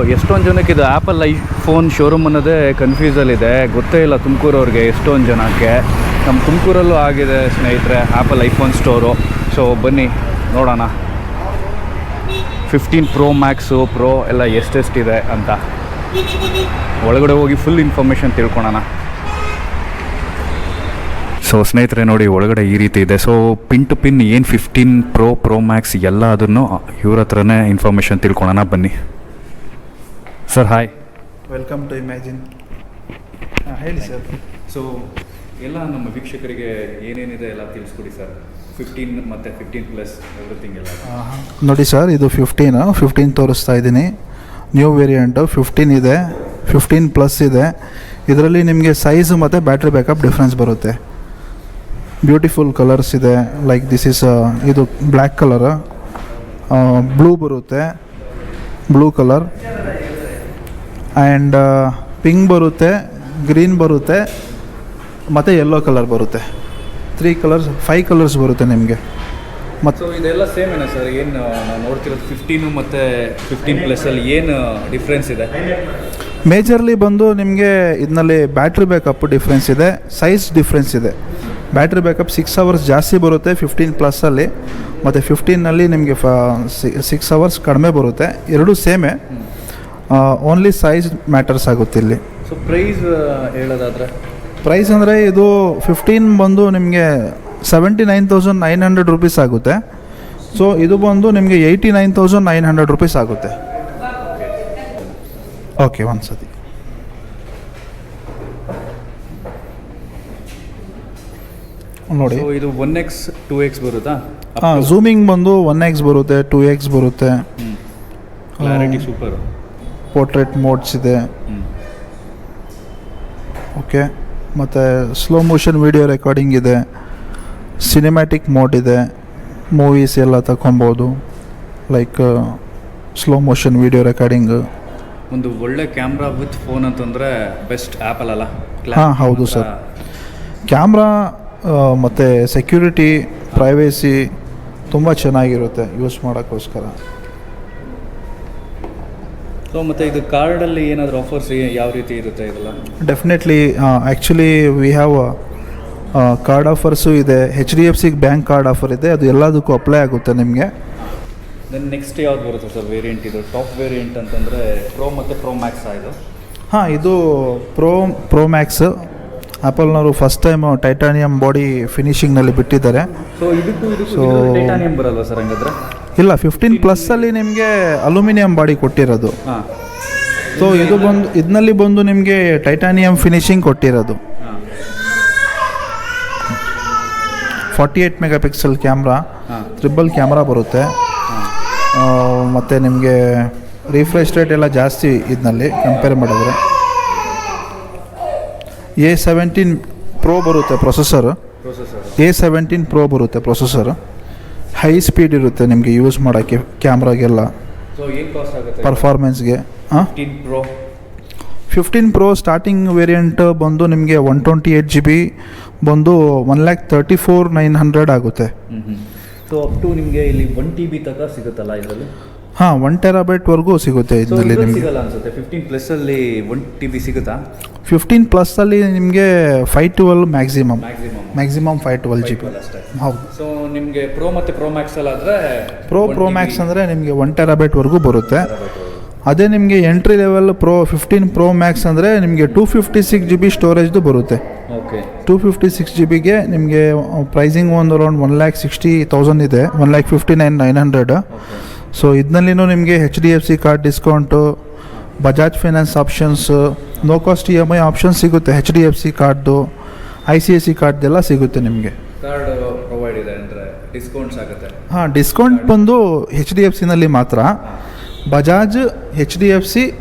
ಎಷ್ಟೊಂದು ಜನಕ್ಕೆ ಇದು ಆ್ಯಪಲ್ ಐಫೋನ್ ಶೋರೂಮ್ ಅನ್ನೋದೇ ಕನ್ಫ್ಯೂಸಲ್ಲಿದೆ, ಗೊತ್ತೇ ಇಲ್ಲ ತುಮಕೂರವ್ರಿಗೆ ಎಷ್ಟೊಂದು ಜನಕ್ಕೆ. ನಮ್ಮ ತುಮಕೂರಲ್ಲೂ ಆಗಿದೆ ಸ್ನೇಹಿತರೆ ಆ್ಯಪಲ್ ಐಫೋನ್ ಸ್ಟೋರು. ಸೊ ಬನ್ನಿ ನೋಡೋಣ 15 Pro Max Pro ಎಲ್ಲ ಎಷ್ಟೆಷ್ಟಿದೆ ಅಂತ ಒಳಗಡೆ ಹೋಗಿ ಫುಲ್ ಇನ್ಫಾರ್ಮೇಷನ್ ತಿಳ್ಕೊಳೋಣ. ಸೊ ಸ್ನೇಹಿತರೆ ನೋಡಿ, ಒಳಗಡೆ ಈ ರೀತಿ ಇದೆ. ಸೊ ಪಿನ್ ಟು ಪಿನ್ ಏನು 15 Pro Max ಎಲ್ಲ ಅದನ್ನು ಇವ್ರ ಹತ್ರನೇ ಇನ್ಫಾರ್ಮೇಷನ್ ತಿಳ್ಕೊಳೋಣ ಬನ್ನಿ. Sir hi, welcome to imagine. ಹೇಳಿ ಸರ್. ಸೊ ಎಲ್ಲ ನಮ್ಮ ವೀಕ್ಷಕರಿಗೆ ಏನೇನಿದೆ ಎಲ್ಲ ತಿಳಿಸ್ಕೊಡಿ ಸರ್. 15 ಮತ್ತು 15+ ಎವ್ರಿಥಿಂಗ್ ಎಲ್ಲ. ನೋಡಿ ಸರ್, ಇದು 15 ತೋರಿಸ್ತಾ ಇದ್ದೀನಿ. ನ್ಯೂ ವೇರಿಯಂಟು 15 ಇದೆ, 15+ ಇದೆ. ಇದರಲ್ಲಿ ನಿಮಗೆ ಸೈಜು ಮತ್ತು ಬ್ಯಾಟ್ರಿ ಬ್ಯಾಕಪ್ ಡಿಫ್ರೆನ್ಸ್ ಬರುತ್ತೆ. ಬ್ಯೂಟಿಫುಲ್ ಕಲರ್ಸ್ ಇದೆ. ಲೈಕ್ ದಿಸ್ ಇಸ್ ಇದು ಬ್ಲ್ಯಾಕ್ ಕಲರ್, ಬ್ಲೂ ಬರುತ್ತೆ, ಬ್ಲೂ ಕಲರ್ ಆ್ಯಂಡ್ ಪಿಂಕ್ ಬರುತ್ತೆ, ಗ್ರೀನ್ ಬರುತ್ತೆ ಮತ್ತು ಯೆಲ್ಲೋ ಕಲರ್ ಬರುತ್ತೆ. 5 ಕಲರ್ಸ್ ಬರುತ್ತೆ ನಿಮಗೆ. ಮತ್ತು ಇದೆಲ್ಲ ಸೇಮ್ ಏನಾ ಸರ್? ಏನು ನಾವು ನೋಡ್ತಿರೋದು 15 ಮತ್ತು 15+ ಏನು ಡಿಫ್ರೆನ್ಸ್ ಇದೆ? ಮೇಜರ್ಲಿ ಬಂದು ನಿಮಗೆ ಇದರಲ್ಲಿ ಬ್ಯಾಟ್ರಿ ಬ್ಯಾಕಪ್ ಡಿಫ್ರೆನ್ಸ್ ಇದೆ, ಸೈಜ್ ಡಿಫ್ರೆನ್ಸ್ ಇದೆ. ಬ್ಯಾಟ್ರಿ ಬ್ಯಾಕಪ್ 6 ಅವರ್ಸ್ ಜಾಸ್ತಿ ಬರುತ್ತೆ 15+ಅಲ್ಲಿ, ಮತ್ತು 15ನಲ್ಲಿ ನಿಮಗೆ 6 ಅವರ್ಸ್ ಕಡಿಮೆ ಬರುತ್ತೆ. ಎರಡೂ ಸೇಮೇ, ಓನ್ಲಿ ಸೈಜ್ ಮ್ಯಾಟರ್ಸ್ ಆಗುತ್ತೆ ಇಲ್ಲಿ. ಸೊ ಪ್ರೈಸ್ ಹೇಳೋದಾದರೆ, ಪ್ರೈಸ್ ಅಂದರೆ ಇದು 15 ಬಂದು ನಿಮಗೆ 79,900 ರೂಪೀಸ್ ಆಗುತ್ತೆ. ಸೊ ಇದು ಬಂದು ನಿಮಗೆ 89,900 ರೂಪೀಸ್ ಆಗುತ್ತೆ. ಓಕೆ, ಒಂದು ಸತಿ ನೋಡಿ. ಇದು 1x 2x ಬರುತ್ತಾ? ಹಾಂ, ಝೂಮಿಂಗ್ ಬಂದು 1x ಬರುತ್ತೆ, 2x ಬರುತ್ತೆ. Clarity super. ಪೋರ್ಟ್ರೇಟ್ ಮೋಡ್ಸ್ ಇದೆ. ಓಕೆ, ಮತ್ತು ಸ್ಲೋ ಮೋಷನ್ ವಿಡಿಯೋ ರೆಕಾರ್ಡಿಂಗ್ ಇದೆ, ಸಿನಿಮ್ಯಾಟಿಕ್ ಮೋಡ್ ಇದೆ, ಮೂವೀಸ್ ಎಲ್ಲ ತಗೊಬೋದು. Like slow motion video recording. ಒಂದು ಒಳ್ಳೆ ಕ್ಯಾಮ್ರಾ ವಿತ್ ಫೋನ್ ಅಂತಂದರೆ ಬೆಸ್ಟ್ ಆ್ಯಪಲ್ ಅಲ್ಲ? ಹಾಂ ಹೌದು ಸರ್. ಕ್ಯಾಮ್ರಾ ಮತ್ತು ಸೆಕ್ಯೂರಿಟಿ, ಪ್ರೈವೇಸಿ ತುಂಬ ಚೆನ್ನಾಗಿರುತ್ತೆ ಯೂಸ್ ಮಾಡೋಕ್ಕೋಸ್ಕರ. ಸೊ ಮತ್ತು ಇದು ಕಾರ್ಡಲ್ಲಿ ಏನಾದರೂ ಆಫರ್ಸ್ ಯಾವ ರೀತಿ ಇರುತ್ತೆ ಇದೆಲ್ಲ? Definitely, actually we have card offers ಇದೆ. HDFC ಬ್ಯಾಂಕ್ ಕಾರ್ಡ್ ಆಫರ್ ಇದೆ, ಅದು ಎಲ್ಲದಕ್ಕೂ ಅಪ್ಲೈ ಆಗುತ್ತೆ ನಿಮಗೆ. ದೆನ್ ನೆಕ್ಸ್ಟ್ ಯಾವ್ದು ಬರುತ್ತೆ ಸರ್ ವೇರಿಯಂಟ್? ಇದು ಟಾಪ್ ವೇರಿಯಂಟ್ ಅಂತಂದರೆ ಪ್ರೋ ಮತ್ತು Pro Max ಇದು? ಹಾಂ, ಇದು ಪ್ರೋ ಮ್ಯಾಕ್ಸ್. ಆ್ಯಪಲ್ನವರು ಫಸ್ಟ್ ಟೈಮ್ ಟೈಟಾನಿಯಂ ಬಾಡಿ ಫಿನಿಶಿಂಗ್ನಲ್ಲಿ ಬಿಟ್ಟಿದ್ದಾರೆ. ಸೊ ಇದಕ್ಕೂ ಟೈಟಾನಿಯಂ ಬರಲ್ವಾ ಸರ್ ಹಂಗಾದ್ರೆ? ಇಲ್ಲ, 15+ಅಲ್ಲಿ ನಿಮಗೆ ಅಲ್ಯೂಮಿನಿಯಂ ಬಾಡಿ ಕೊಟ್ಟಿರೋದು. ಹಾಂ. ಸೊ ಇದರಲ್ಲಿ ಬಂದು ನಿಮಗೆ ಟೈಟಾನಿಯಂ ಫಿನಿಶಿಂಗ್ ಕೊಟ್ಟಿರೋದು. 48 MP ಕ್ಯಾಮ್ರಾ, ಟ್ರಿಬಲ್ ಕ್ಯಾಮ್ರಾ ಬರುತ್ತೆ. ಮತ್ತು ನಿಮಗೆ ರಿಫ್ರೆಶ್ ರೇಟ್ ಎಲ್ಲ ಜಾಸ್ತಿ ಇದರಲ್ಲಿ ಕಂಪೇರ್ ಮಾಡಿದ್ರೆ. A17 Pro ಬರುತ್ತೆ ಪ್ರೊಸೆಸರ್. A17 Pro ಬರುತ್ತೆ ಪ್ರೊಸೆಸರ್. ಹೈ ಸ್ಪೀಡ್ ಇರುತ್ತೆ ನಿಮಗೆ ಯೂಸ್ ಮಾಡೋಕ್ಕೆ, ಕ್ಯಾಮ್ರಾಗೆಲ್ಲ, ಪರ್ಫಾರ್ಮೆನ್ಸ್ಗೆ. 15 Pro ಸ್ಟಾರ್ಟಿಂಗ್ ವೇರಿಯಂಟ್ ಬಂದು ನಿಮಗೆ 128 GB ಬಂದು 1,34,900 ಆಗುತ್ತೆ. ಸೊ ಅಪ್ ಟು ನಿಮಗೆ ಇಲ್ಲಿ 1 TB ತನಕ ಸಿಗುತ್ತಲ್ಲ ಇದರಲ್ಲಿ? ಹಾಂ, 1 TB ಸಿಗುತ್ತೆ ಇದರಲ್ಲಿ ನಿಮಗೆ. ಸಿಗಲ್ಲ ಅನ್ಸುತ್ತೆ 15+ಅಲ್ಲಿ 1 TB ಸಿಗುತ್ತಾ? 15+ಅಲ್ಲಿ ನಿಮಗೆ 512 ಮ್ಯಾಕ್ಸಿಮಮ್ 512 GB. ಹೌದು. ಸೊ ನಿಮಗೆ ಪ್ರೋ ಮತ್ತು Pro Max ಅಲ್ಲಾದರೆ ಪ್ರೋ ಮ್ಯಾಕ್ಸ್ ಅಂದರೆ ನಿಮಗೆ 1 TB ಬರುತ್ತೆ. ಅದೇ ನಿಮಗೆ ಎಂಟ್ರಿ ಲೆವೆಲ್ 15 Pro Max ಅಂದರೆ ನಿಮಗೆ 256 GB ಸ್ಟೋರೇಜ್ದು ಬರುತ್ತೆ. ಓಕೆ, 256 GBಗೆ ನಿಮಗೆ ಪ್ರೈಸಿಂಗ್ ಒಂದು ಅರೌಂಡ್ 1,60,000 ಇದೆ, 1,59,900. ಸೊ ಇದರಲ್ಲಿನೂ ನಿಮಗೆ HDFC card discount, Bajaj finance options, no cost EMI option ಸಿಗುತ್ತೆ. HDFC ಕಾರ್ಡ್ದು, ICICI ಕಾರ್ಡ್ದೆಲ್ಲ ಸಿಗುತ್ತೆ ನಿಮಗೆ. ಕಾರ್ಡ್ ಪ್ರೊವೈಡ್ ಇದೆ ಅಂದರೆ ಡಿಸ್ಕೌಂಟ್ಸ್ ಆಗುತ್ತೆ? ಹಾಂ, ಡಿಸ್ಕೌಂಟ್ ಬಂದು HDFCನಲ್ಲಿ ಮಾತ್ರ. ಬಜಾಜ್, HDFC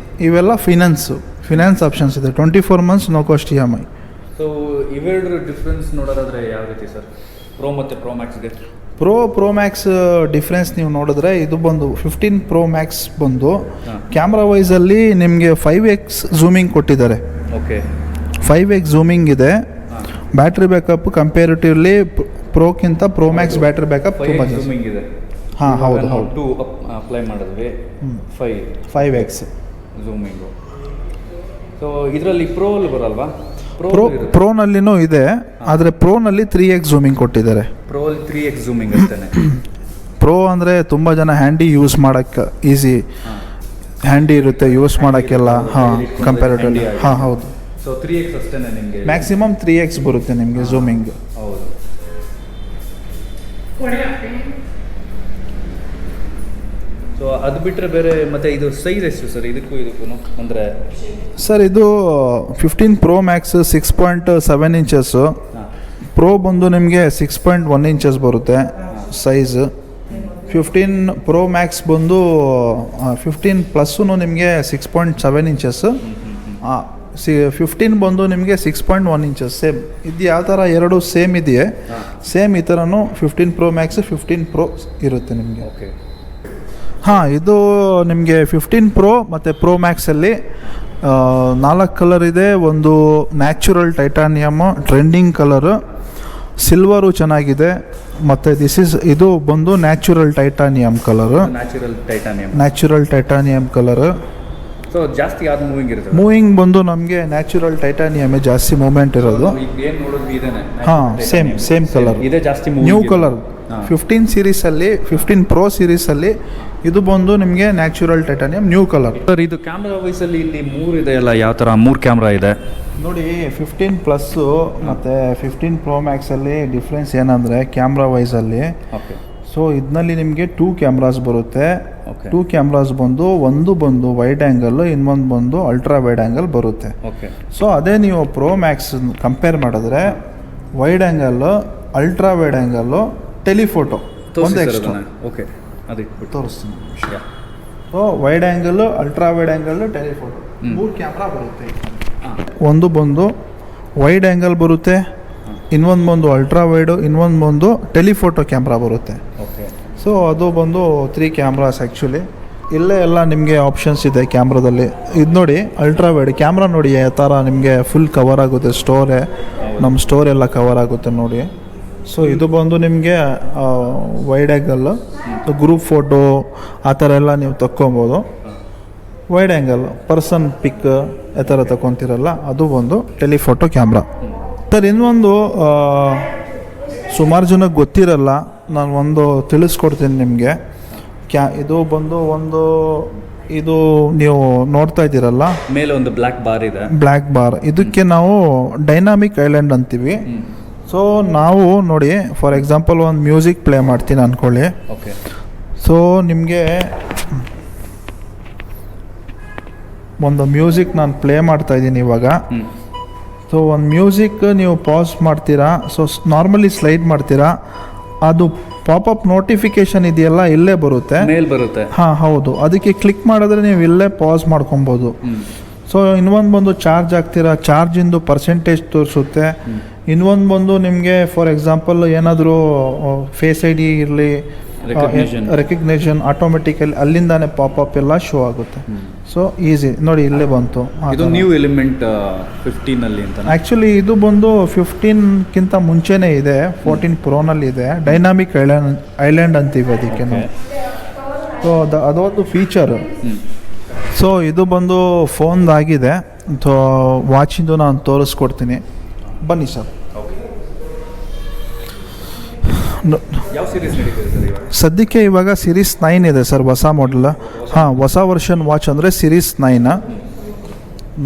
ಇವೆಲ್ಲ ಫಿನಾನ್ಸ್ ಆಪ್ಷನ್ಸ್ ಇದೆ. 24 months no cost EMI. So ಇವೆರಡರ ಡಿಫ್ರೆನ್ಸ್ ನೋಡೋದಾದರೆ ಯಾವ ರೀತಿ ಸರ್ ಪ್ರೋ ಮತ್ತು Pro Maxಗೆ? ಪ್ರೋ ಮ್ಯಾಕ್ಸ್ ಡಿಫ್ರೆನ್ಸ್ ನೀವು ನೋಡಿದ್ರೆ, ಇದು ಬಂದು 15 Pro Max ಬಂದು ಕ್ಯಾಮ್ರಾ ವೈಸಲ್ಲಿ ನಿಮಗೆ 5x ಝೂಮಿಂಗ್ ಕೊಟ್ಟಿದ್ದಾರೆ. ಓಕೆ, 5x ಝೂಮಿಂಗ್ ಇದೆ. ಬ್ಯಾಟ್ರಿ ಬ್ಯಾಕಪ್ ಕಂಪೇರಿಟಿವ್ಲಿ ಪ್ರೋಕ್ಕಿಂತ Pro Max ಬ್ಯಾಟ್ರಿ ಬ್ಯಾಕಪ್ ತುಂಬ ಜಾಸ್ತಿ ಇದೆ. ಹಾಂ ಹೌದು ಹೌದು. 2 ಅಪ್ಲೈ ಮಾಡಿದ್ವಿ, 5x. ಝೂಮಿಂಗು. ಸೊ ಇದರಲ್ಲಿ ಪ್ರೋ ಅಲ್ಲಿ ಬರಲ್ವಾ? ಪ್ರೋನಲ್ಲಿನೂ ಇದೆ, ಆದರೆ ಪ್ರೋನಲ್ಲಿ 3x ಝೂಮಿಂಗ್ ಕೊಟ್ಟಿದ್ದಾರೆ. ಪ್ರೋ ಅಲ್ಲಿ 3x ಝೂಮಿಂಗ್ ಅಂತಾನೆ. ಪ್ರೋ ಅಂದರೆ ತುಂಬ ಜನ ಹ್ಯಾಂಡಿ ಯೂಸ್ ಮಾಡೋಕ್ಕೆ ಈಸಿ, ಹ್ಯಾಂಡಿ ಇರುತ್ತೆ ಯೂಸ್ ಮಾಡೋಕ್ಕೆಲ್ಲ. ಹಾಂ, ಕಂಪ್ಯಾರಿಟಿವ್ಲಿ. ಹಾಂ, ಹೌದು. ಸೊ 3x ಅಷ್ಟೇ ನಿಮಗೆ ಮ್ಯಾಕ್ಸಿಮಮ್ 3x ಬರುತ್ತೆ ನಿಮಗೆ ಝೂಮಿಂಗ್. ಹೌದು. ಸೊ ಅದು ಬಿಟ್ಟರೆ ಬೇರೆ ಮತ್ತೆ ಇದು ಸೈಜ್ ಎಷ್ಟು ಸರ್ ಇದಕ್ಕೂ ಅಂದರೆ? ಸರ್ ಇದು 15 ಪ್ರೋ ಮ್ಯಾಕ್ಸ್ 6.7 ಇಂಚಸ್ಸು. ಪ್ರೋ ಬಂದು ನಿಮಗೆ 6.1 ಇಂಚಸ್ ಬರುತ್ತೆ ಸೈಜ್. 15 ಪ್ರೋ ಮ್ಯಾಕ್ಸ್ ಬಂದು 15 ಪ್ಲಸ್ಸು ನಿಮಗೆ 6.7 ಇಂಚಸ್ಸು. 15 ಬಂದು ನಿಮಗೆ 6.1 ಇಂಚಸ್. ಸೇಮ್ ಇದು ಯಾವ ಥರ ಎರಡು ಸೇಮ್ ಇದೆಯೇ, ಸೇಮ್ ಈ ಥರನೂ 15 ಪ್ರೋ ಮ್ಯಾಕ್ಸ್ 15 ಪ್ರೋ ಇರುತ್ತೆ ನಿಮಗೆ. ಓಕೆ. ಹಾಂ, ಇದು ನಿಮಗೆ 15 ಪ್ರೋ ಮತ್ತು ಪ್ರೋ ಮ್ಯಾಕ್ಸಲ್ಲಿ 4 ಕಲರ್ ಇದೆ. ಒಂದು ನ್ಯಾಚುರಲ್ ಟೈಟಾನಿಯಮ್ಮು ಟ್ರೆಂಡಿಂಗ್ ಕಲರು, ಸಿಲ್ವರು ಚೆನ್ನಾಗಿದೆ, ಮತ್ತು ಇದು ಬಂದು natural titanium colour. Natural titanium colour. So ಜಾಸ್ತಿ ಯಾವ್ದು ಮೂವಿಂಗ್ ಇರುತ್ತೆ? ಮೂವಿಂಗ್ ಬಂದು ನಮಗೆ ನ್ಯಾಚುರಲ್ ಟೈಟಾನಿಯಮೇ ಜಾಸ್ತಿ ಮೂವ್ಮೆಂಟ್ ಇರೋದು. ಏನು ನೋಡಿದ್ವಿ ಇದೇನೆ? ಹಾಂ, ಸೇಮ್ ಕಲರ್, ಇದೇ ಜಾಸ್ತಿ ನ್ಯೂ ಕಲರ್. 15 ಸೀರೀಸಲ್ಲಿ 15 ಪ್ರೋ ಸೀರೀಸಲ್ಲಿ ಇದು ಬಂದು ನಿಮಗೆ natural titanium new colour. Sir ಇದು ಕ್ಯಾಮ್ರಾ ವೈಸಲ್ಲಿ ಇಲ್ಲಿ 3 ಇದೆ ಅಲ್ಲ, ಯಾವ ಥರ 3 ಕ್ಯಾಮ್ರಾ ಇದೆ ನೋಡಿ? 15 ಪ್ಲಸ್ಸು ಮತ್ತು 15 ಪ್ರೋ ಮ್ಯಾಕ್ಸಲ್ಲಿ ಡಿಫ್ರೆನ್ಸ್ ಏನಂದರೆ ಕ್ಯಾಮ್ರಾ ವೈಸಲ್ಲಿ. ಓಕೆ. ಸೊ ಇದರಲ್ಲಿ ನಿಮಗೆ 2 ಕ್ಯಾಮ್ರಾಸ್ ಬರುತ್ತೆ. ಓಕೆ. 2 ಕ್ಯಾಮ್ರಾಸ್ ಒಂದು ಬಂದು ವೈಡ್ ಆ್ಯಂಗಲ್, ಇನ್ನೊಂದು ಬಂದು ಅಲ್ಟ್ರಾ ವೈಡ್ ಆ್ಯಂಗಲ್ ಬರುತ್ತೆ. ಓಕೆ. ಸೊ ಅದೇ ನೀವು ಪ್ರೋ ಮ್ಯಾಕ್ಸ್ ಕಂಪೇರ್ ಮಾಡಿದ್ರೆ wide angle, ultra wide angle, telephoto ಒಂದು ಎಕ್ಸ್ಟ್ರಾ. ಓಕೆ, ಅದಕ್ಕೆ ತೋರಿಸ್ತೀನಿ. So wide angle, ultra wide angle, telephoto 3 camera ಬರುತ್ತೆ. ಒಂದು ಬಂದು ವೈಡ್ ಆ್ಯಂಗಲ್ ಬರುತ್ತೆ, ಇನ್ನೊಂದು ಬಂದು ಅಲ್ಟ್ರಾ ವೈಡು, ಇನ್ನೊಂದು ಬಂದು ಟೆಲಿಫೋಟೋ ಕ್ಯಾಮ್ರಾ ಬರುತ್ತೆ. ಓಕೆ. ಸೊ ಅದು ಬಂದು 3 ಕ್ಯಾಮ್ರಾಸ್ ಆ್ಯಕ್ಚುಲಿ. ಇಲ್ಲೇ ಎಲ್ಲ ನಿಮಗೆ ಆಪ್ಷನ್ಸ್ ಇದೆ ಕ್ಯಾಮ್ರಾದಲ್ಲಿ. ಇದು ನೋಡಿ, ಅಲ್ಟ್ರಾ ವೈಡ್ ಕ್ಯಾಮ್ರಾ ನೋಡಿ ಯಾವ ಥರ ನಿಮಗೆ ಫುಲ್ ಕವರ್ ಆಗುತ್ತೆ. ಸ್ಟೋರೇ, ನಮ್ಮ ಸ್ಟೋರ್ ಎಲ್ಲ ಕವರ್ ಆಗುತ್ತೆ ನೋಡಿ. ಸೊ ಇದು ಬಂದು ನಿಮಗೆ ವೈಡ್ ಆ್ಯಂಗಲ್ಲು, ಗ್ರೂಪ್ ಫೋಟೋ ಆ ಥರ ಎಲ್ಲ ನೀವು ತಕ್ಕೊಬೋದು. ವೈಡ್ ಆ್ಯಂಗಲ್ ಪರ್ಸನ್ ಪಿಕ್ ಆ ಥರ ತಗೊತಿರಲ್ಲ, ಅದು ಒಂದು ಟೆಲಿಫೋಟೋ ಕ್ಯಾಮ್ರಾ. ಸರ್ ಇನ್ನೊಂದು ಸುಮಾರು ಜನಕ್ಕೆ ಗೊತ್ತಿರಲ್ಲ, ನಾನು ಒಂದು ತಿಳಿಸ್ಕೊಡ್ತೀನಿ ನಿಮಗೆ. ಇದು ಬಂದು ಇದು ನೀವು ನೋಡ್ತಾ ಇದ್ದೀರಲ್ಲ ಮೇಲೆ ಒಂದು ಬ್ಲ್ಯಾಕ್ ಬಾರ್ ಇದೆ. ಬ್ಲ್ಯಾಕ್ ಬಾರ್, ಇದಕ್ಕೆ ನಾವು ಡೈನಾಮಿಕ್ ಐಲ್ಯಾಂಡ್ ಅಂತೀವಿ. ಸೊ ನಾವು ನೋಡಿ, ಫಾರ್ ಎಕ್ಸಾಂಪಲ್ ಒಂದು ಮ್ಯೂಸಿಕ್ ಪ್ಲೇ ಮಾಡ್ತೀನಿ ಅಂದ್ಕೊಳ್ಳಿ. ಓಕೆ. ಸೊ ನಿಮಗೆ ಒಂದು ಮ್ಯೂಸಿಕ್ ನಾನು ಪ್ಲೇ ಮಾಡ್ತಾಯಿದ್ದೀನಿ ಇವಾಗ. ಸೊ ಒಂದು ಮ್ಯೂಸಿಕ್ ನೀವು ಪಾಸ್ ಮಾಡ್ತೀರಾ, ಸೊ ನಾರ್ಮಲಿ ಸ್ಲೈಡ್ ಮಾಡ್ತೀರಾ, ಅದು ಪಾಪಪ್ ನೋಟಿಫಿಕೇಶನ್ ಇದೆಯಲ್ಲ ಇಲ್ಲೇ ಬರುತ್ತೆ, ಮೇಲ್ ಬರುತ್ತೆ. ಹಾಂ ಹೌದು, ಅದಕ್ಕೆ ಕ್ಲಿಕ್ ಮಾಡಿದ್ರೆ ನೀವು ಇಲ್ಲೇ ಪಾಸ್ ಮಾಡ್ಕೊಬೋದು. ಸೊ ಇನ್ನೊಂದು ಬಂದು ಚಾರ್ಜ್ ಆಗ್ತೀರಾ, ಚಾರ್ಜಿಂದು ಪರ್ಸೆಂಟೇಜ್ ತೋರಿಸುತ್ತೆ. ಇನ್ನೊಂದು ಬಂದು ನಿಮಗೆ ಫಾರ್ ಎಕ್ಸಾಂಪಲ್ ಏನಾದರೂ ಫೇಸ್ ಐ ಡಿ ಇರಲಿ, ರೆಕಗ್ನೇಷನ್ ಆಟೋಮೆಟಿಕಲಿ ಅಲ್ಲಿಂದಾನೆ ಪಾಪಪ್ ಎಲ್ಲ ಶೋ ಆಗುತ್ತೆ. ಸೊ ಈಸಿ ನೋಡಿ, ಇಲ್ಲೇ ಬಂತು. ಇದು ನ್ಯೂ ಎಲಿಮೆಂಟ್ 15 ಅಲ್ಲಿ ಅಂತ. ಆ್ಯಕ್ಚುಲಿ ಇದು ಬಂದು 15ಕ್ಕಿಂತ ಮುಂಚೆನೇ ಇದೆ, 14 ಪ್ರೋನಲ್ಲಿ ಇದೆ. ಡೈನಾಮಿಕ್ ಐಲ್ಯಾಂಡ್ ಅಂತೀವಿ ಅದಕ್ಕೆ ನಾವು. ಸೊ ಅದೊಂದು ಫೀಚರು. ಸೊ ಇದು ಬಂದು ಫೋನ್ದಾಗಿದೆ. ಸೊ ವಾಚಿಂದು ನಾನು ತೋರಿಸ್ಕೊಡ್ತೀನಿ, ಬನ್ನಿ ಸರ್. ಯಾವ ಸೀರೀಸ್ ನಡೀತಿದೆ ಸರ್ ಇವಾಗ? ಸದ್ಯಕ್ಕೆ ಇವಾಗ ಸೀರೀಸ್ 9 ಇದೆ ಸರ್, ಹೊಸ ಮಾಡೆಲ್. ಹಾಂ, ಹೊಸ ವರ್ಷನ್ ವಾಚ್ ಅಂದರೆ ಸೀರೀಸ್ 9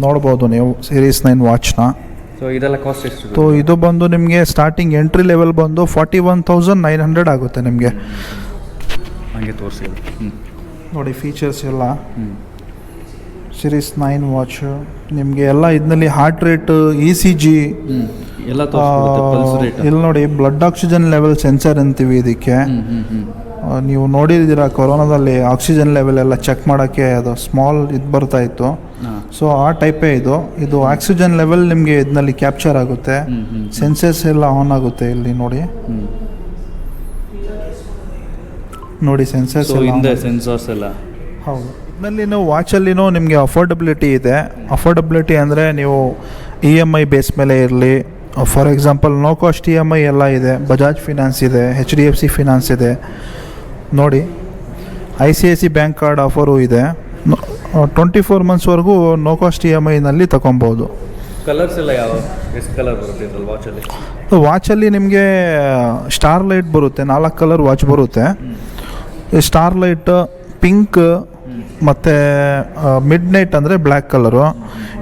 ನೋಡ್ಬೋದು ನೀವು, ಸೀರೀಸ್ 9 ವಾಚ್ನ. ಸೊ ಇದೆಲ್ಲ ಕಾಸ್ಟ್ ಎಷ್ಟು? ಸೊ ಇದು ಬಂದು ನಿಮಗೆ ಸ್ಟಾರ್ಟಿಂಗ್ ಎಂಟ್ರಿ ಲೆವೆಲ್ ಬಂದು 41,900 ಆಗುತ್ತೆ ನಿಮಗೆ. ಹಾಗೆ ತೋರಿಸಿ ನೋಡಿ ಫೀಚರ್ಸ್ ಎಲ್ಲ. ಸೀರೀಸ್ 9 ವಾಚ್ ನಿಮಗೆ ಎಲ್ಲ ಇದರಲ್ಲಿ ಹಾರ್ಟ್ ರೇಟ್, ECG ಎಲ್ಲ ಇಲ್ಲಿ ನೋಡಿ, ಬ್ಲಡ್ ಆಕ್ಸಿಜನ್ ಲೆವೆಲ್ ಸೆನ್ಸರ್ ಅಂತೀವಿ ಇದಕ್ಕೆ. ನೀವು ನೋಡಿದ್ದೀರಾ ಕೊರೋನಾದಲ್ಲಿ ಆಕ್ಸಿಜನ್ ಲೆವೆಲ್ ಎಲ್ಲ ಚೆಕ್ ಮಾಡೋಕ್ಕೆ ಅದು ಸ್ಮಾಲ್ ಇದು ಬರ್ತಾ ಇತ್ತು. ಸೊ ಆ ಟೈಪೇ ಇದು ಆಕ್ಸಿಜನ್ ಲೆವೆಲ್ ನಿಮಗೆ ಇದರಲ್ಲಿ ಕ್ಯಾಪ್ಚರ್ ಆಗುತ್ತೆ. ಸೆನ್ಸರ್ಸ್ ಎಲ್ಲ ಆನ್ ಆಗುತ್ತೆ ಇಲ್ಲಿ ನೋಡಿ. ನೋಡಿ ಸೆನ್ಸರ್ಸ್ ಎಲ್ಲ. ಹೌದು. ಇದರಲ್ಲಿನೂ ವಾಚಲ್ಲಿನೂ ನಿಮಗೆ ಅಫೋರ್ಡಬಿಲಿಟಿ ಇದೆ. ಅಫೋರ್ಡಬಿಲಿಟಿ ಅಂದರೆ ನೀವು EMI ಬೇಸ್ ಮೇಲೆ ಇರಲಿ. For example no cost EMI ಎಲ್ಲ ಇದೆ. ಬಜಾಜ್ ಫಿನಾನ್ಸ್ ಇದೆ, HDFC ಫಿನಾನ್ಸ್ ಇದೆ ನೋಡಿ. ICICI ಬ್ಯಾಂಕ್ ಕಾರ್ಡ್ ಆಫರು ಇದೆ. 24 ಮಂತ್ಸ್ವರೆಗೂ ನೋ ಕಾಸ್ಟ್ EMIನಲ್ಲಿ ತಗೊಬೋದು. ಕಲರ್ಸ್ ಎಲ್ಲ ಯಾವ ಎಷ್ಟು ಕಲರ್ ಬರುತ್ತೆ ಇದ್ರಲ್ಲಿ ವಾಚಲ್ಲಿ? ವಾಚಲ್ಲಿ ನಿಮಗೆ ಸ್ಟಾರ್ ಲೈಟ್ ಬರುತ್ತೆ, 4 ಕಲರ್ ವಾಚ್ ಬರುತ್ತೆ. ಸ್ಟಾರ್ ಲೈಟ್, ಪಿಂಕ್ ಮತ್ತು ಮಿಡ್ ನೈಟ್ ಅಂದರೆ ಬ್ಲ್ಯಾಕ್ ಕಲರು,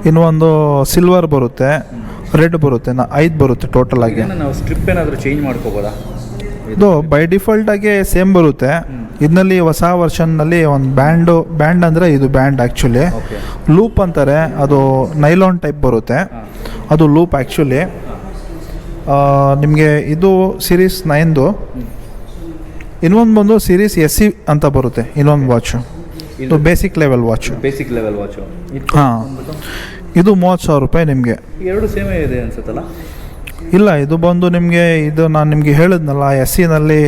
ಇನ್ನೊಂದು ಸಿಲ್ವರ್ ಬರುತ್ತೆ, ರೆಡ್ ಬರುತ್ತೆ, 5 ಬರುತ್ತೆ ಟೋಟಲ್ ಆಗಿ. ನಾವು ಸ್ಟ್ರಿಪ್ ಏನಾದರೂ ಚೇಂಜ್ ಮಾಡ್ಕೋಬೋದಾ? ಇದು ಬೈ ಡಿಫಾಲ್ಟಾಗಿ ಸೇಮ್ ಬರುತ್ತೆ. ಇದರಲ್ಲಿ ಹೊಸ ವರ್ಷನ್ನಲ್ಲಿ ಒಂದು ಬ್ಯಾಂಡ್ ಅಂದರೆ ಇದು ಬ್ಯಾಂಡ್ ಆ್ಯಕ್ಚುಲಿ ಲೂಪ್ ಅಂತಾರೆ, ಅದು ನೈಲಾನ್ ಟೈಪ್ ಬರುತ್ತೆ, ಅದು ಲೂಪ್ ಆ್ಯಕ್ಚುಲಿ. ನಿಮಗೆ ಇದು ಸೀರೀಸ್ 9ದು. ಇನ್ನೊಂದು ಬಂದು ಸೀರೀಸ್ SE ಅಂತ ಬರುತ್ತೆ, ಇನ್ನೊಂದು ವಾಚು, ಇದು ಬೇಸಿಕ್ ಲೆವೆಲ್ ವಾಚು. ಹಾಂ, ಇದು 30,000 ರೂಪಾಯಿ ನಿಮಗೆ. ಎರಡು ಸೇಮೇ ಇದೆ ಅನ್ಸುತ್ತಲ್ಲ? ಇಲ್ಲ, ಇದು ಬಂದು ನಿಮಗೆ, ಇದು ನಾನು ನಿಮಗೆ ಹೇಳಿದ್ನಲ್ಲ SEನಲ್ಲಿ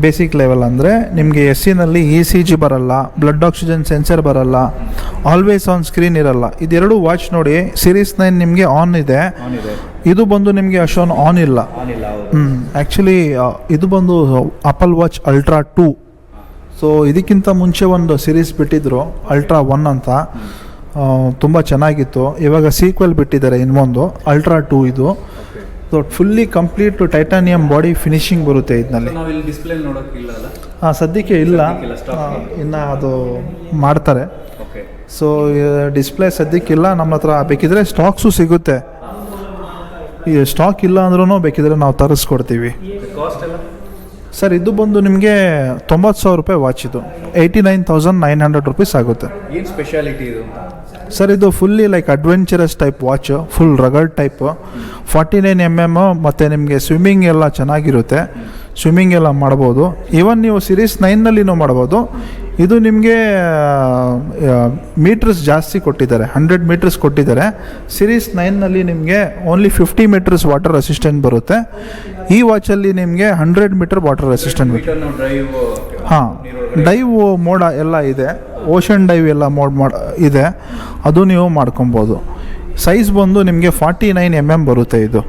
ಬೇಸಿಕ್ ಲೆವೆಲ್ ಅಂದರೆ ನಿಮಗೆ SEನಲ್ಲಿ ECG ಬರಲ್ಲ, ಬ್ಲಡ್ ಆಕ್ಸಿಜನ್ ಸೆನ್ಸರ್ ಬರಲ್ಲ, ಆಲ್ವೇಸ್ ಆನ್ ಸ್ಕ್ರೀನ್ ಇರಲ್ಲ. ಇದೆರಡು ವಾಚ್ ನೋಡಿ, ಸೀರೀಸ್ 9 ನಿಮಗೆ ಆನ್ ಇದೆ, ಇದು ಬಂದು ನಿಮಗೆ ಅಷ್ಟೊಂದು ಆನ್ ಇಲ್ಲ. ಆ್ಯಕ್ಚುಲಿ ಇದು ಬಂದು ಆಪಲ್ ವಾಚ್ ಅಲ್ಟ್ರಾ 2. ಸೊ ಇದಕ್ಕಿಂತ ಮುಂಚೆ ಒಂದು ಸೀರೀಸ್ ಬಿಟ್ಟಿದ್ರು ಅಲ್ಟ್ರಾ 1 ಅಂತ, ತುಂಬ ಚೆನ್ನಾಗಿತ್ತು. ಇವಾಗ ಸೀಕ್ವೆಲ್ ಬಿಟ್ಟಿದ್ದಾರೆ ಇನ್ನೊಂದು ಅಲ್ಟ್ರಾ 2 ಇದು. So fully complete titanium body finishing ಬರುತ್ತೆ ಇದರಲ್ಲಿ. ಹಾಂ, ಸದ್ಯಕ್ಕೆ ಇಲ್ಲ, ಇನ್ನು ಅದು ಮಾಡ್ತಾರೆ. ಸೊ ಡಿಸ್ಪ್ಲೇ ಸದ್ಯಕ್ಕಿಲ್ಲ ನಮ್ಮ ಹತ್ರ. ಬೇಕಿದ್ರೆ ಸ್ಟಾಕ್ಸು ಸಿಗುತ್ತೆ, ಈ ಸ್ಟಾಕ್ ಇಲ್ಲ ಅಂದ್ರೂ ಬೇಕಿದ್ರೆ ನಾವು ತರಿಸ್ಕೊಡ್ತೀವಿ. ಸರ್ ಇದು ಬಂದು ನಿಮಗೆ 90,000 ರೂಪಾಯಿ ವಾಚ್. ಇದು 89,900 ರುಪೀಸ್ ಆಗುತ್ತೆ. ಏನು ಸ್ಪೆಷಾಲಿಟಿ ಇದು? ಸರ್ ಇದು fully like adventurous type watch, full rugged type, 49mm, ಮತ್ತು ನಿಮಗೆ ಸ್ವಿಮ್ಮಿಂಗ್ ಎಲ್ಲ ಚೆನ್ನಾಗಿರುತ್ತೆ, ಸ್ವಿಮ್ಮಿಂಗ್ ಎಲ್ಲ ಮಾಡ್ಬೋದು. ಈವನ್ ನೀವು ಸೀರೀಸ್ 9ನಲ್ಲಿನೂ ಮಾಡ್ಬೋದು. ಇದು ನಿಮಗೆ ಮೀಟರ್ಸ್ ಜಾಸ್ತಿ ಕೊಟ್ಟಿದ್ದಾರೆ, 100 ಮೀಟರ್ಸ್ ಕೊಟ್ಟಿದ್ದಾರೆ. ಸೀರೀಸ್ 9ನಲ್ಲಿ ನಿಮಗೆ ಓನ್ಲಿ 50 ಮೀಟರ್ಸ್ ವಾಟರ್ ರೆಸಿಸ್ಟೆಂಟ್ ಬರುತ್ತೆ. ಈ ವಾಚಲ್ಲಿ ನಿಮಗೆ 100 ಮೀಟರ್ ವಾಟರ್ ರೆಸಿಸ್ಟೆಂಟ್. ಹಾಂ, ಡೈವ್ ಮೋಡ ಎಲ್ಲ ಇದೆ, ಓಷನ್ ಡೈವ್ ಎಲ್ಲ ಮೋಡ್ ಇದೆ, ಅದು ನೀವು ಮಾಡ್ಕೊಬೋದು. ಸೈಜ್ ಬಂದು ನಿಮಗೆ 49mm ಬರುತ್ತೆ ಇದು.